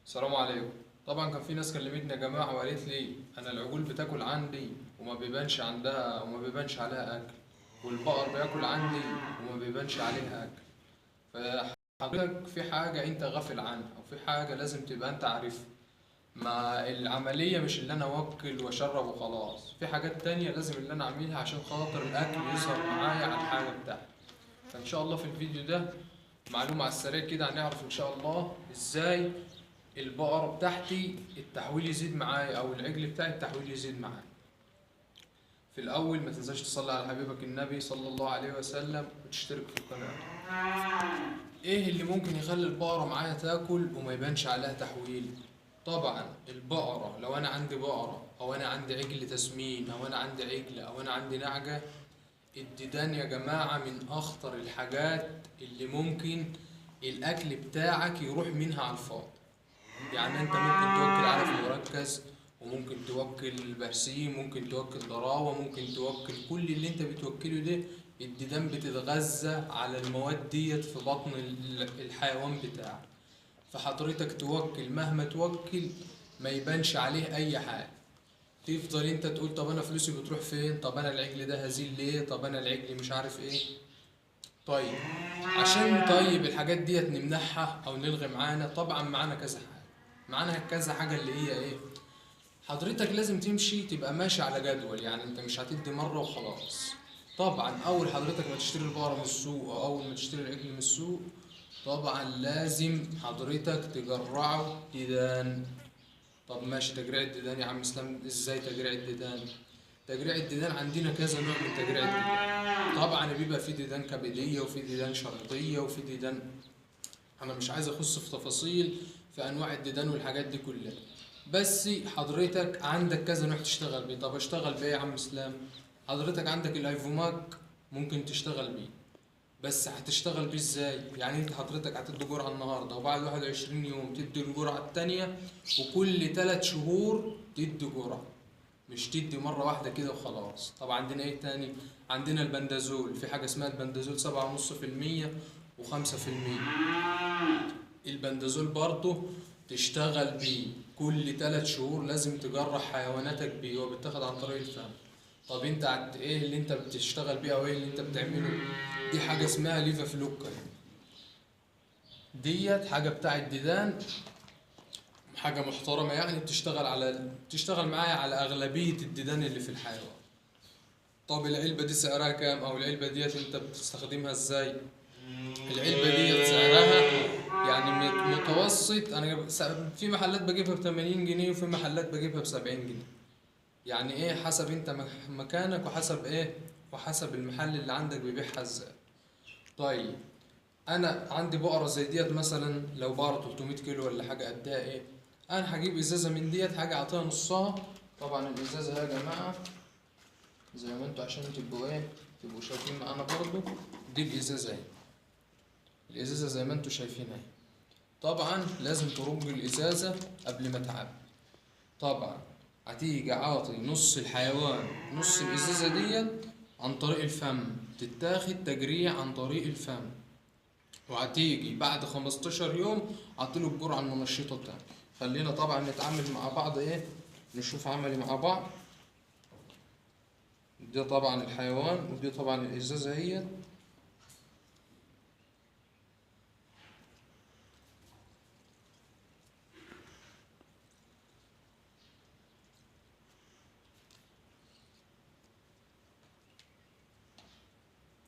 السلام عليكم. طبعا كان في ناس كلمتني يا جماعة وقالت لي انا العجول بتاكل عندي وما بيبانش عندها وما بيبانش عليها اكل، والبقر بياكل عندي وما بيبانش عليها اكل. فحضرتك في حاجة انت غافل عنها وفي حاجة لازم تبقى انت عارفها. ما العملية مش اللي انا اوكل واشرب وخلاص، في حاجات تانية لازم اللي انا اعملها عشان خاطر الاكل يظهر معايا على الحاجة بتاعتي. فان شاء الله في الفيديو ده معلومة على السريع كده هنعرف ان شاء الله ازاي البقرة بتاعتي التحويل يزيد معايا او العجل بتاعي التحويل يزيد معايا. في الاول ما تنساش تصلي على حبيبك النبي صلى الله عليه وسلم وتشترك في القناة. ايه اللي ممكن يخلي البقرة معايا تاكل وما يبانش عليها تحويل؟ طبعا البقرة لو انا عندي بقرة او انا عندي عجل تسمين او انا عندي عجل او انا عندي نعجة، الديدان يا جماعة من اخطر الحاجات اللي ممكن الاكل بتاعك يروح منها على الفاضي. يعني انت ممكن توكل علف مركز، وممكن توكل برسيم، ممكن توكل ضراوة، ممكن توكل كل اللي انت بتوكله ده. الديدان بتتغذى على المواد ديت في بطن الحيوان بتاعك. فحضرتك توكل مهما توكل ما يبانش عليه اي حاجة. تفضل انت تقول طب انا فلوسي بتروح فين، طب انا العجل ده هزيل ليه، طب انا العجل مش عارف ايه. طيب عشان الحاجات ديت نمنعها او نلغي معانا، طبعا معانا كذا حاجة. معانا كذا حاجة اللي هي ايه؟ حضرتك لازم تمشي تبقى ماشي على جدول، يعني انت مش هتدي مرة وخلاص. طبعا اول حضرتك ما تشتري البقرة من السوق او اول ما تشتري العجل من السوق، طبعا لازم حضرتك تجرعه ديدان. طب ماشي، تجريع الديدان يا عم اسلام، ازاي تجريع الديدان؟ تجريع الديدان عندنا كذا نوع من تجريع الديدان. طبعا بيبقى في ديدان كبدية وفي ديدان شريطية وفي ديدان، انا مش عايز اخص في تفاصيل في انواع الديدان والحاجات دي كلها. بس حضرتك عندك كذا نوع تشتغل بيه. طب اشتغل بايه يا عم اسلام؟ حضرتك عندك الايفوماك، ممكن تشتغل بيه. بس هتشتغل بيه ازاي؟ يعني انت حضرتك هتدي جرعة النهارده وبعد 21 يوم تدي الجرعة التانية، وكل 3 شهور تدي جرعة، مش تدي مرة واحدة كده وخلاص. طب عندنا ايه تاني؟ عندنا البندازول، في حاجة اسمها البندازول 7.5% و5%. البندازول برضه تشتغل بيه كل 3 شهور، لازم تجرح حيواناتك بيه وبتاخد عن طريق الفم. طب انت ايه اللي انت بتشتغل بيه او ايه اللي انت بتعمله؟ دي حاجة اسمها ليفا فلوكا، ديت حاجة بتاع الديدان، حاجة محترمة يعني بتشتغل معايا على أغلبية الديدان اللي في الحيوان. طب العلبة دي سعرها كام؟ أو العلبة ديت أنت بتستخدمها إزاي؟ العلبة ديت سعرها يعني متوسط. أنا في محلات بجيبها ب80 جنيه وفي محلات بجيبها ب70 جنيه. يعني إيه؟ حسب أنت مكانك وحسب إيه؟ وحسب المحل اللي عندك بيبيعها إزاي. طيب انا عندي بقره زي ديت مثلا، لو بقره 300 كيلو ولا حاجه قدها ايه، انا هجيب ازازه من ديت حاجه اعطيها نصها. طبعا الازازه يا جماعه زي ما انتوا عشان تبقوا شايفين معانا برضو، دي الازازه اهي. الازازه زي ما انتوا شايفين اهي. طبعا لازم ترج الازازه قبل ما تعبي. طبعا هتيجي عاطي نص الحيوان، نص الازازه ديت عن طريق الفم، تتاخد تجريع عن طريق الفم. وهتيجي بعد 15 يوم عطيله الجرعة المنشطة بتاعته. خلينا طبعا نتعامل مع بعض ايه، نشوف عملي مع بعض. دي طبعا الحيوان ودي طبعا الازازة اهي.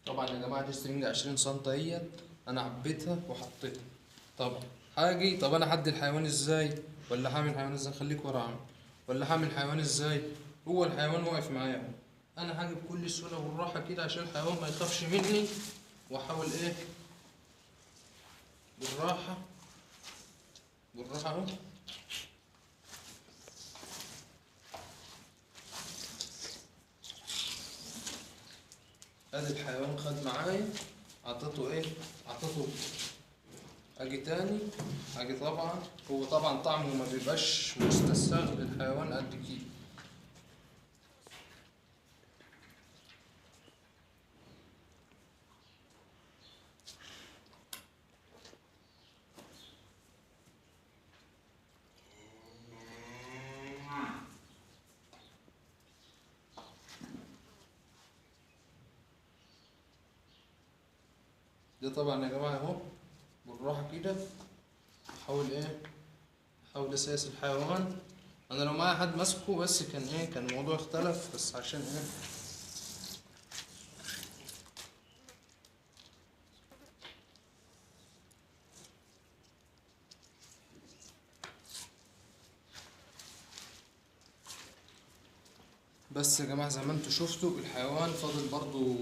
طبعا يا جماعة دي سرنجة 20 سنتي اهي، انا عبيتها وحطيتها. طبعا طب انا هدي الحيوان ازاي؟ ولا هعمل الحيوان ازاي؟ خليك ورا عم. ولا هعمل الحيوان ازاي؟ هو الحيوان واقف معايا اهو. انا هاجي بكل سهولة والراحة كده عشان الحيوان ما يخافش مني، واحاول ايه، بالراحة بالراحة اهو. ادي الحيوان خد معايا، عطيته ايه، عطيته. اجي تاني، اجي طبعا، هو طبعا طعمه ما بيبقاش مستساغ للحيوان قد كده. ده طبعا يا جماعة اهو بالراحة كده. احاول اساس الحيوان. انا لو معايا حد ماسكه بس كان الموضوع اختلف، بس عشان بس يا جماعة زي ما انتوا شفتوا الحيوان فاضل برضو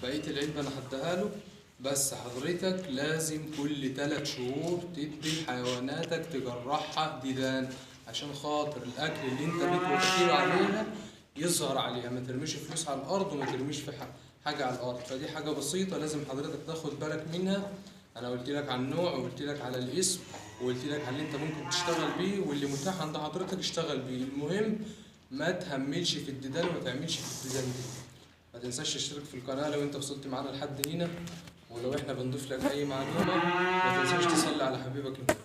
بقية العلبة انا هديها له. بس حضرتك لازم كل 3 شهور تدي حيواناتك تجرحها ديدان، عشان خاطر الاكل اللي انت بتوكله عليها يظهر عليها. ما ترميش فلوس على الارض وما ترميش في حاجة على الارض. فدي حاجة بسيطة لازم حضرتك تاخد بالك منها. انا قلت لك على النوع وقلت لك على الاسم وقلت لك على اللي انت ممكن تشتغل بيه واللي متاح عند حضرتك اشتغل بيه. المهم ما تهملش في الديدان وما تعملش في الديدان دي. ما تنساش تشترك في القناة لو انت وصلت معانا لحد هنا، ولو احنا بنضيف لك اي معلومة ما تنساش تصلي على حبيبك النبي.